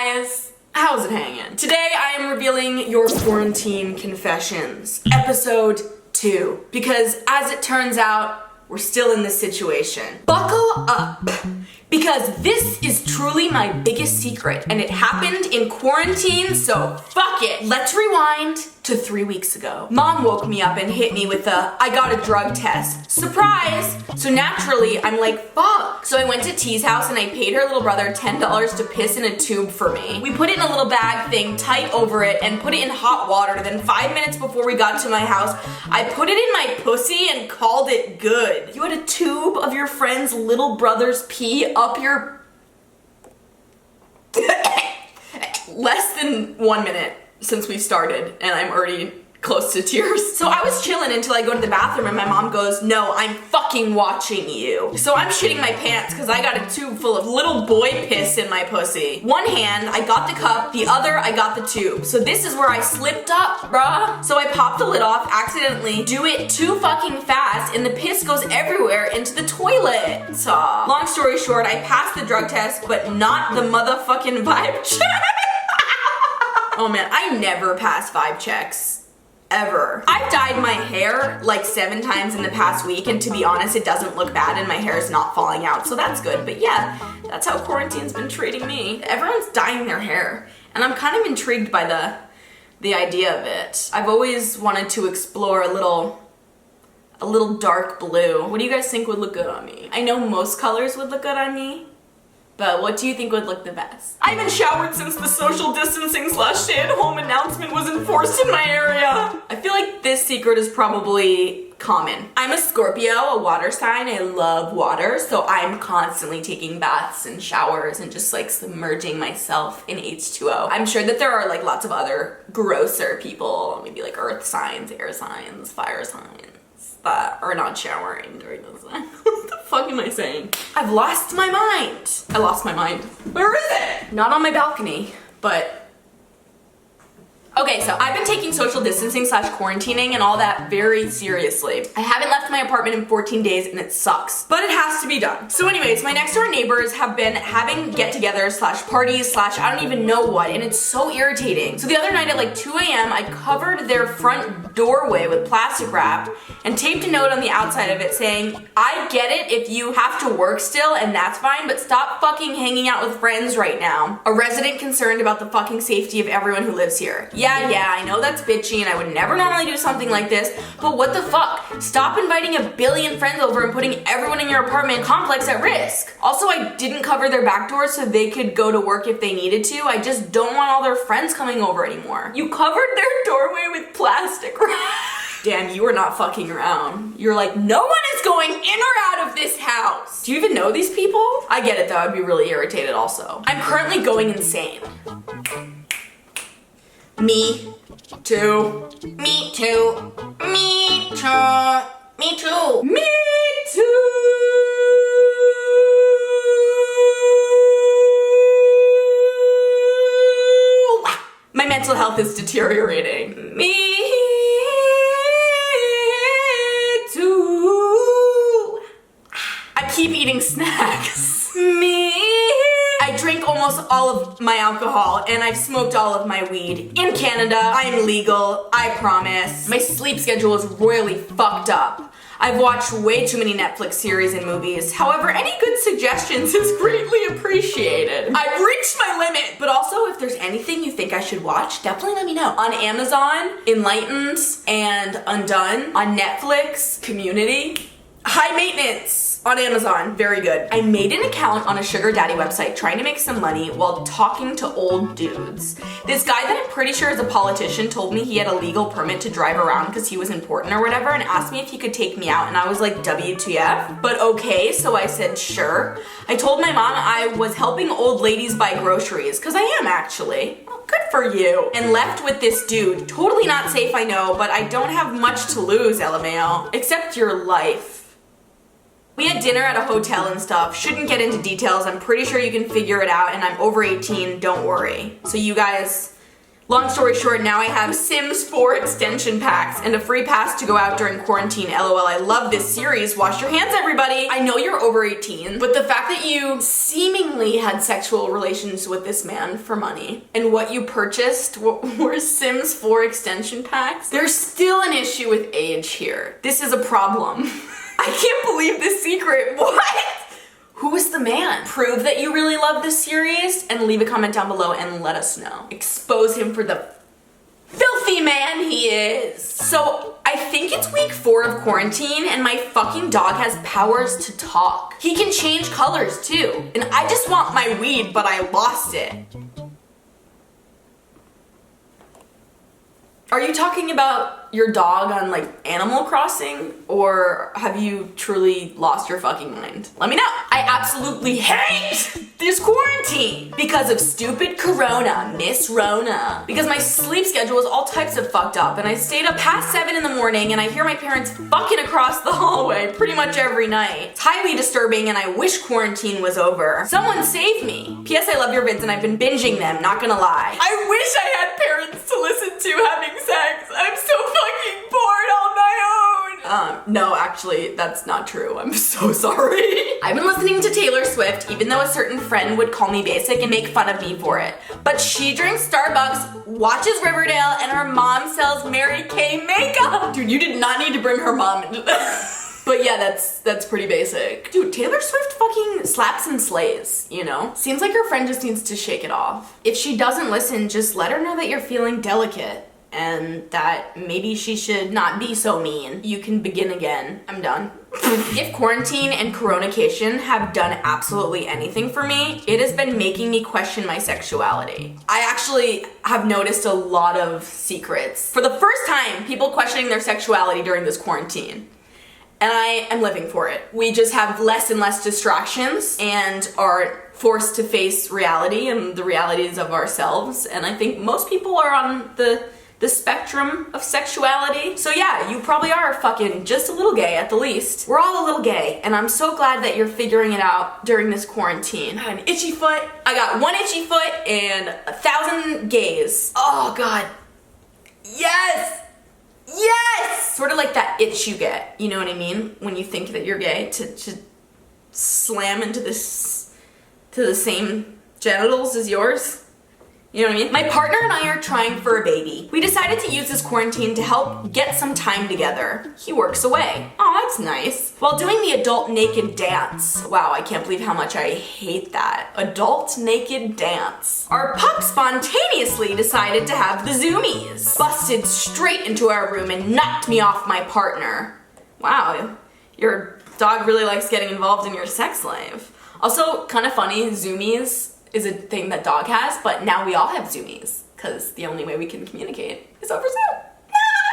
guys, how's it hanging? Today I am revealing your quarantine confessions, episode 2, because as it turns out, we're still in this situation. Buckle up, because this is truly my biggest secret, and it happened in quarantine, so fuck it. Let's rewind to 3 weeks ago. Mom woke me up and hit me with I got a drug test. Surprise! So naturally, I'm like, fuck. So I went to T's house and I paid her little brother $10 to piss in a tube for me. We put it in a little bag thing, tight over it, and put it in hot water. Then 5 minutes before we got to my house, I put it in my pussy and called it good. You had a tube of your friend's little brother's pee up your... Less than 1 minute since we started, and I'm already close to tears. So I was chilling until I go to the bathroom and my mom goes, no, I'm fucking watching you. So I'm shitting my pants because I got a tube full of little boy piss in my pussy. One hand, I got the cup, the other, I got the tube. So this is where I slipped up, bruh. So I popped the lid off, accidentally, do it too fucking fast, and the piss goes everywhere into the toilet. So, long story short, I passed the drug test, but not the motherfucking vibe check. Oh man, I never pass vibe checks. Ever. I've dyed my hair like 7 times in the past week, and to be honest, it doesn't look bad and my hair is not falling out, so that's good. But yeah, that's how quarantine's been treating me. Everyone's dyeing their hair, and I'm kind of intrigued by the idea of it. I've always wanted to explore a little dark blue. What do you guys think would look good on me? I know most colors would look good on me, but what do you think would look the best? I haven't showered since the social distancing / stay-at-home announcement was enforced in my area. I feel like this secret is probably common. I'm a Scorpio, a water sign. I love water, so I'm constantly taking baths and showers and just like submerging myself in H2O. I'm sure that there are like lots of other grosser people, maybe like earth signs, air signs, fire signs, that are not showering during this time. What the fuck am I saying? I've lost my mind. I lost my mind. Where is it? Not on my balcony, but... Okay, so I've been taking social distancing / quarantining and all that very seriously. I haven't left my apartment in 14 days and it sucks, but it has to be done. So anyways, my next door neighbors have been having get-togethers / parties / I don't even know what, and it's so irritating. So the other night at like 2 a.m., I covered their front doorway with plastic wrap and taped a note on the outside of it saying, I get it if you have to work still and that's fine, but stop fucking hanging out with friends right now. A resident concerned about the fucking safety of everyone who lives here. Yeah, I know that's bitchy and I would never normally do something like this, but what the fuck? Stop inviting a billion friends over and putting everyone in your apartment complex at risk. Also, I didn't cover their back doors so they could go to work if they needed to. I just don't want all their friends coming over anymore. You covered their doorway with plastic wrap. Damn, you are not fucking around. You're like, no one is going in or out of this house. Do you even know these people? I get it though, I'd be really irritated also. I'm currently going insane. Me too. Me too. Me too. Me too. Me too. My mental health is deteriorating. Me too. I keep eating snacks. Me. I drink almost all of my alcohol and I've smoked all of my weed. In Canada, I'm legal, I promise. My sleep schedule is royally fucked up. I've watched way too many Netflix series and movies. However, any good suggestions is greatly appreciated. I've reached my limit, but also if there's anything you think I should watch, definitely let me know. On Amazon, Enlightened and Undone. On Netflix, Community. High Maintenance on Amazon, very good. I made an account on a sugar daddy website trying to make some money while talking to old dudes. This guy that I'm pretty sure is a politician told me he had a legal permit to drive around because he was important or whatever and asked me if he could take me out and I was like, WTF? But okay, so I said sure. I told my mom I was helping old ladies buy groceries, because I am actually. Good for you. And left with this dude. Totally not safe, I know, but I don't have much to lose, LMAO. Except your life. We had dinner at a hotel and stuff. Shouldn't get into details. I'm pretty sure you can figure it out, and I'm over 18, don't worry. So you guys Long story short, now I have Sims 4 extension packs and a free pass to go out during quarantine. LOL, I love this series. Wash your hands, everybody. I know you're over 18, but the fact that you seemingly had sexual relations with this man for money and what you purchased were Sims 4 extension packs, there's still an issue with age here. This is a problem. I can't believe this secret. What? Who is the man? Prove that you really love this series and leave a comment down below and let us know. Expose him for the filthy man he is. So I think it's week 4 of quarantine and my fucking dog has powers to talk. He can change colors too. And I just want my weed, but I lost it. Are you talking about your dog on like Animal Crossing, or have you truly lost your fucking mind? Let me know. I absolutely hate this quarantine because of stupid Corona, Miss Rona. Because my sleep schedule is all types of fucked up and I stayed up past 7 in the morning and I hear my parents fucking across the hallway pretty much every night. It's highly disturbing and I wish quarantine was over. Someone save me. P.S. I love your vids and I've been binging them, not gonna lie. I wish I had parents to listen to having sex. I'm so fucking bored on my own. No, actually, that's not true. I'm so sorry. I've been listening to Taylor Swift, even though a certain friend would call me basic and make fun of me for it. But she drinks Starbucks, watches Riverdale, and her mom sells Mary Kay makeup. Dude, you did not need to bring her mom into this. But yeah, that's pretty basic. Dude, Taylor Swift fucking slaps and slays, you know? Seems like her friend just needs to shake it off. If she doesn't listen, just let her know that you're feeling delicate and that maybe she should not be so mean. You can begin again. I'm done. If quarantine and coronacation have done absolutely anything for me, it has been making me question my sexuality. I actually have noticed a lot of secrets. For the first time, people questioning their sexuality during this quarantine. And I am living for it. We just have less and less distractions and are forced to face reality and the realities of ourselves. And I think most people are on the spectrum of sexuality. So yeah, you probably are fucking just a little gay at the least. We're all a little gay, and I'm so glad that you're figuring it out during this quarantine. I had an itchy foot. I got one itchy foot and 1,000 gays. Oh God. Yes! Yes! Sort of like that itch you get, you know what I mean? When you think that you're gay, to slam into this, to the same genitals as yours. You know what I mean? My partner and I are trying for a baby. We decided to use this quarantine to help get some time together. He works away. Oh, that's nice. While doing the adult naked dance. Wow, I can't believe how much I hate that. Adult naked dance. Our pup spontaneously decided to have the zoomies. Busted straight into our room and knocked me off my partner. Wow, your dog really likes getting involved in your sex life. Also, kind of funny, zoomies is a thing that dog has, but now we all have zoomies because the only way we can communicate is over Zoom.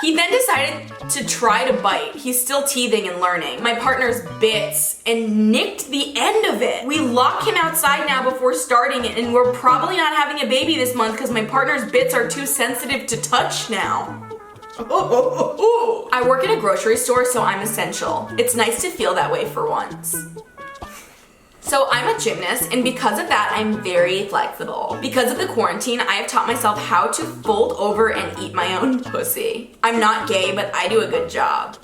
He then decided to try to bite. He's still teething and learning. My partner's bits and nicked the end of it. We lock him outside now before starting it, and we're probably not having a baby this month because my partner's bits are too sensitive to touch now. I work at a grocery store, so I'm essential. It's nice to feel that way for once. So I'm a gymnast, and because of that, I'm very flexible. Because of the quarantine, I have taught myself how to fold over and eat my own pussy. I'm not gay, but I do a good job.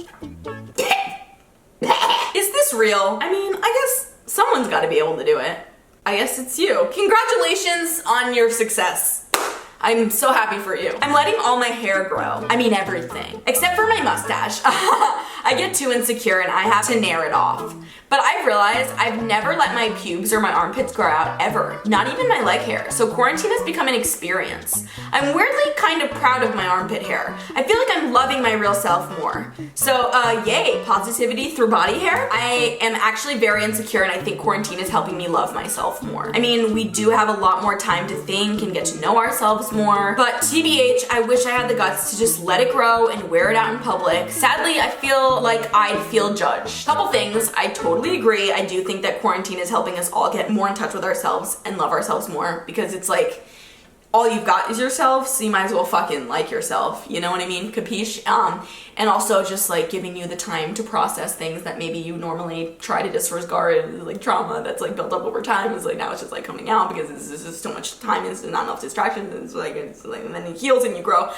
Is this real? I mean, I guess someone's gotta be able to do it. I guess it's you. Congratulations on your success. I'm so happy for you. I'm letting all my hair grow. I mean everything. Except for my mustache. I get too insecure and I have to nair it off. But I've realized I've never let my pubes or my armpits grow out ever. Not even my leg hair. So quarantine has become an experience. I'm weirdly kind of proud of my armpit hair. I feel like I'm loving my real self more. So yay, positivity through body hair. I am actually very insecure and I think quarantine is helping me love myself more. I mean, we do have a lot more time to think and get to know ourselves more. But TBH, I wish I had the guts to just let it grow and wear it out in public. Sadly, I feel like I'd feel judged. Couple things, I totally agree. I do think that quarantine is helping us all get more in touch with ourselves and love ourselves more, because it's like, all you've got is yourself, so you might as well fucking like yourself, you know what I mean? Capiche? And also just like giving you the time to process things that maybe you normally try to disregard, like trauma that's like built up over time. Is like now it's just like coming out because it's just so much time and not enough distractions. It's like and then it heals and you grow.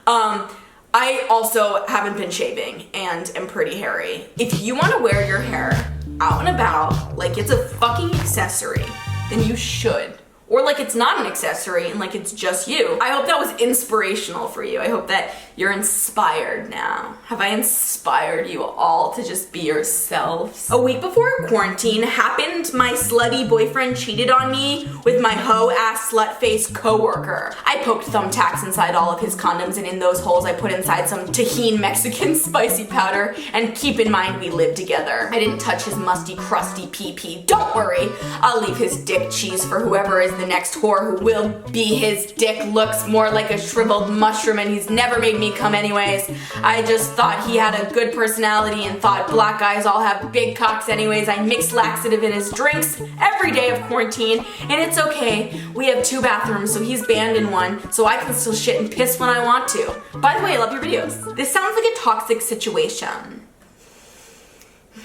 I also haven't been shaving and am pretty hairy. If you want to wear your hair out and about like it's a fucking accessory, then you should. Or like it's not an accessory and like it's just you. I hope that was inspirational for you. I hope that you're inspired now. Have I inspired you all to just be yourselves? A week before quarantine happened, my slutty boyfriend cheated on me with my hoe-ass slut-faced coworker. I poked thumbtacks inside all of his condoms, and in those holes I put inside some Tajin Mexican spicy powder, and keep in mind we lived together. I didn't touch his musty, crusty pee-pee. Don't worry, I'll leave his dick cheese for whoever is the next whore who will be his dick. Looks more like a shriveled mushroom and he's never made me come anyways. I just thought he had a good personality and thought black guys all have big cocks anyways. I mix laxative in his drinks every day of quarantine, and it's okay. We have 2 bathrooms, so he's banned in one, so I can still shit and piss when I want to. By the way, I love your videos. This sounds like a toxic situation.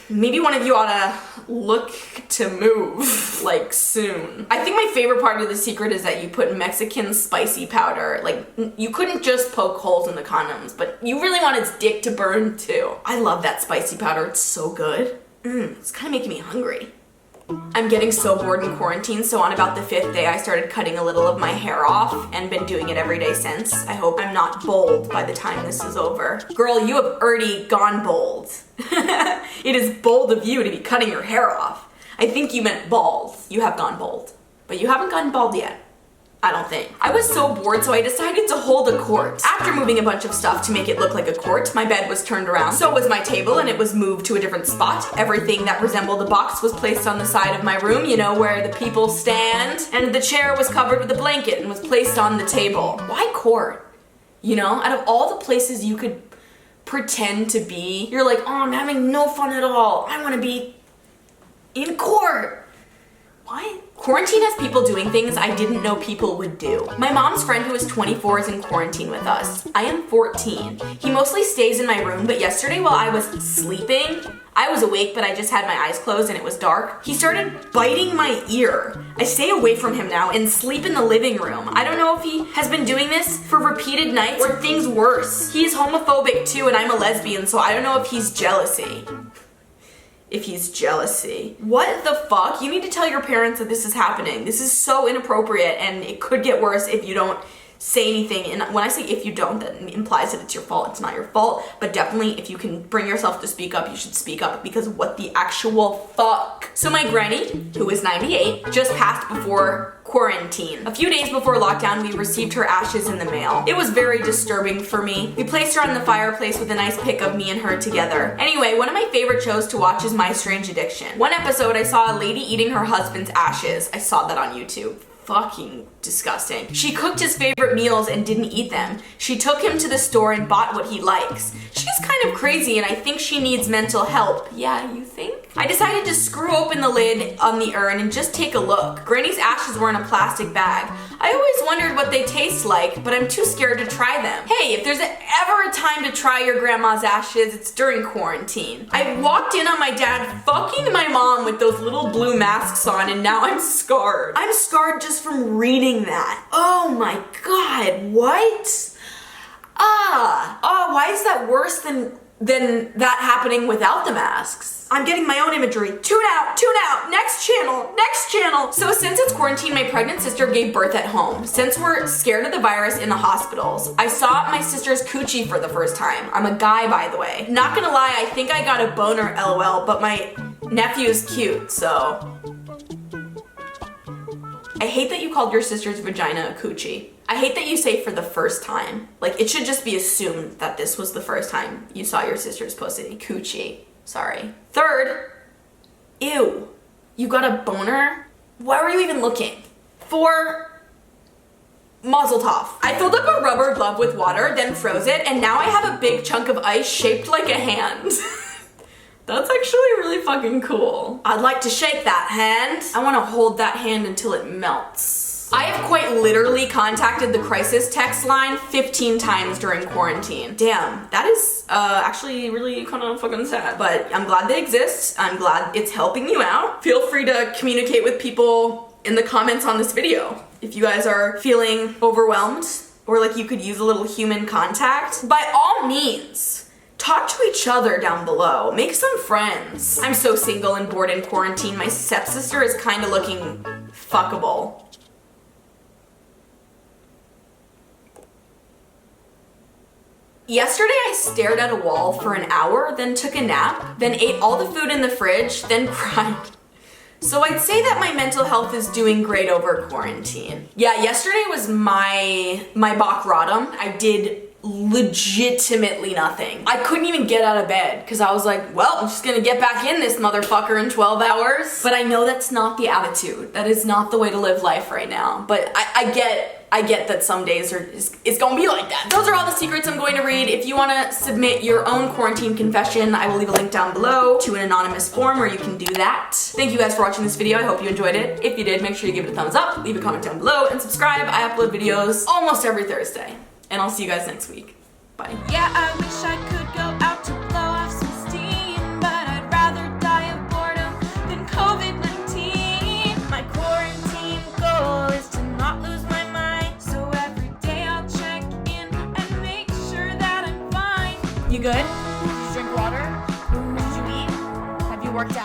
Maybe one of you ought to look to move, like, soon. I think my favorite part of the secret is that you put Mexican spicy powder. Like, you couldn't just poke holes in the condoms, but you really want its dick to burn too. I love that spicy powder, it's so good. It's kind of making me hungry. I'm getting so bored in quarantine, so on about the 5th day I started cutting a little of my hair off and been doing it every day since. I hope I'm not bald by the time this is over. Girl, you have already gone bald. It is bold of you to be cutting your hair off. I think you meant bald. You have gone bald. But you haven't gotten bald yet. I don't think. I was so bored, so I decided to hold a court. After moving a bunch of stuff to make it look like a court, my bed was turned around. So was my table, and it was moved to a different spot. Everything that resembled a box was placed on the side of my room, you know, where the people stand. And the chair was covered with a blanket and was placed on the table. Why court? You know, out of all the places you could pretend to be, you're like, oh, I'm having no fun at all. I want to be in court. What? Quarantine has people doing things I didn't know people would do. My mom's friend who is 24 is in quarantine with us. I am 14. He mostly stays in my room, but yesterday while I was sleeping, I was awake, but I just had my eyes closed and it was dark. He started biting my ear. I stay away from him now and sleep in the living room. I don't know if he has been doing this for repeated nights or things worse. He's homophobic too, and I'm a lesbian, so I don't know if he's jealousy. What the fuck? You need to tell your parents that this is happening. This is so inappropriate and it could get worse if you don't say anything. And when I say if you don't, that implies that it's your fault. It's not your fault, but definitely if you can bring yourself to speak up, you should speak up, because what the actual fuck? So my granny, who is 98, just passed before quarantine. A few days before lockdown, we received her ashes in the mail. It was very disturbing for me. We placed her on the fireplace with a nice pic of me and her together. Anyway, one of my favorite shows to watch is My Strange Addiction. One episode, I saw a lady eating her husband's ashes. I saw that on YouTube. Fucking disgusting. She cooked his favorite meals and didn't eat them. She took him to the store and bought what he likes. She's kind of crazy and I think she needs mental help. Yeah, you think? I decided to screw open the lid on the urn and just take a look. Granny's ashes were in a plastic bag. I always wondered what they taste like, but I'm too scared to try them. Hey, if there's ever a time to try your grandma's ashes, it's during quarantine. I walked in on my dad fucking my mom with those little blue masks on, and now I'm scarred. I'm scarred just from reading that. Oh my god, what? Why is that worse than that happening without the masks? I'm getting my own imagery. Tune out, next channel. So since it's quarantine, my pregnant sister gave birth at home. Since we're scared of the virus in the hospitals, I saw my sister's coochie for the first time. I'm a guy, by the way. Not gonna lie, I think I got a boner, LOL, but my nephew's cute, so. I hate that you called your sister's vagina a coochie. I hate that you say for the first time. Like, it should just be assumed that this was the first time you saw your sister's pussy. Coochie. Sorry. Third, ew. You got a boner? Why were you even looking? 4, mazel tov. I filled up a rubber glove with water, then froze it, and now I have a big chunk of ice shaped like a hand. That's actually really fucking cool. I'd like to shake that hand. I want to hold that hand until it melts. I have quite literally contacted the crisis text line 15 times during quarantine. Damn, that is actually really kind of fucking sad. But I'm glad they exist. I'm glad it's helping you out. Feel free to communicate with people in the comments on this video. If you guys are feeling overwhelmed or like you could use a little human contact, by all means, talk to each other down below. Make some friends. I'm so single and bored in quarantine. My stepsister is kind of looking fuckable. Yesterday I stared at a wall for an hour, then took a nap, then ate all the food in the fridge, then cried. So I'd say that my mental health is doing great over quarantine. Yeah, yesterday was my Boredom. I did legitimately nothing. I couldn't even get out of bed because I was like, well, I'm just gonna get back in this motherfucker in 12 hours. But I know that's not the attitude. That is not the way to live life right now. But I get that some days it's gonna be like that. Those are all the secrets I'm going to read. If you wanna submit your own quarantine confession, I will leave a link down below to an anonymous form where you can do that. Thank you guys for watching this video. I hope you enjoyed it. If you did, make sure you give it a thumbs up, leave a comment down below, and subscribe. I upload videos almost every Thursday. And I'll see you guys next week. Bye. Yeah, I wish I could go out to blow off some steam, but I'd rather die of boredom than COVID-19. My quarantine goal is to not lose my mind, so every day I'll check in and make sure that I'm fine. You good? Did you drink water? Did you eat? Have you worked out?